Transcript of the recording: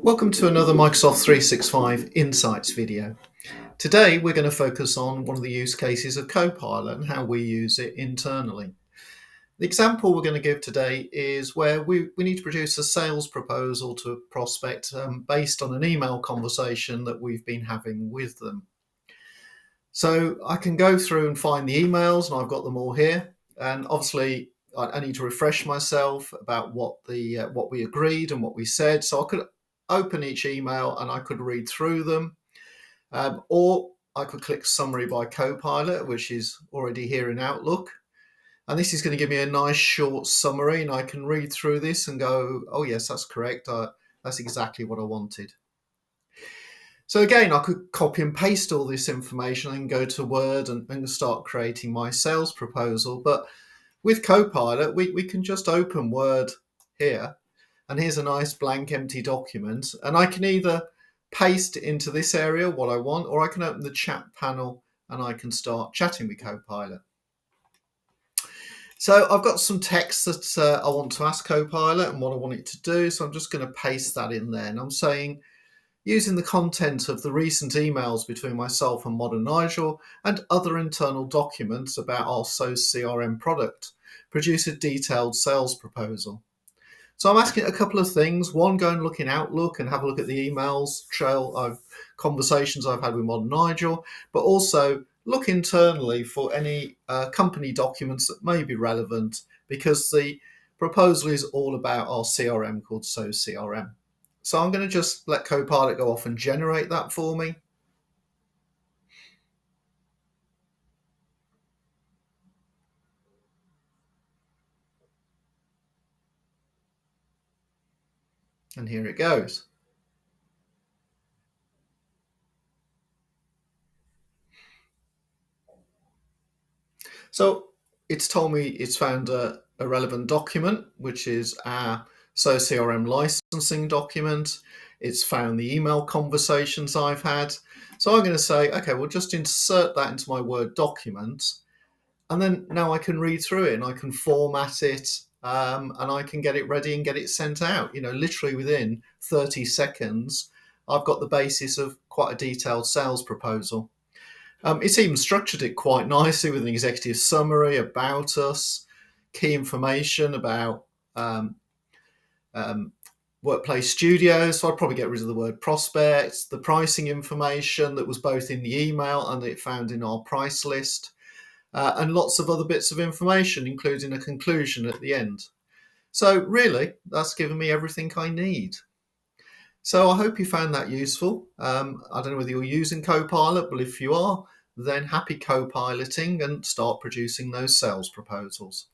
Welcome to another Microsoft 365 Insights video. Today we're going to focus on one of the use cases of Copilot and how we use it internally. The example we're going to give today is where we need to produce a sales proposal to a prospect based on an email conversation that we've been having with them. So I can go through and find the emails, and I've got them all here, and obviously I need to refresh myself about what we agreed and what we said. So I could open each email and I could read through them, or I could click Summary by Copilot, which is already here in Outlook. And this is going to give me a nice short summary, and I can read through this and go, oh yes, that's correct. That's exactly what I wanted. So again, I could copy and paste all this information and go to Word and start creating my sales proposal. But with Copilot, we can just open Word here. And here's a nice blank empty document. And I can either paste into this area what I want, or I can open the chat panel and I can start chatting with Copilot. So I've got some text that I want to ask Copilot and what I want it to do. So I'm just going to paste that in there. And I'm saying, using the content of the recent emails between myself and Modern Nigel and other internal documents about our SOS CRM product, produce a detailed sales proposal. So I'm asking a couple of things. One, go and look in Outlook and have a look at the emails trail of conversations I've had with Modern Nigel, but also look internally for any company documents that may be relevant, because the proposal is all about our CRM called SOS CRM. So I'm going to just let Copilot go off and generate that for me. And here it goes. So it's told me it's found a relevant document, which is our SOS CRM licensing document. It's found the email conversations I've had. So I'm going to say, okay, we'll just insert that into my Word document. And then now I can read through it and I can format it, and I can get it ready and get it sent out. Literally within 30 seconds, I've got the basis of quite a detailed sales proposal. It's even structured it quite nicely with an executive summary about us, key information about Workplace Studios. So I'd probably get rid of the word prospects, the pricing information that was both in the email and it found in our price list, and lots of other bits of information, including a conclusion at the end. So really, that's given me everything I need. So I hope you found that useful. I don't know whether you're using Copilot, but if you are, then happy co-piloting and start producing those sales proposals.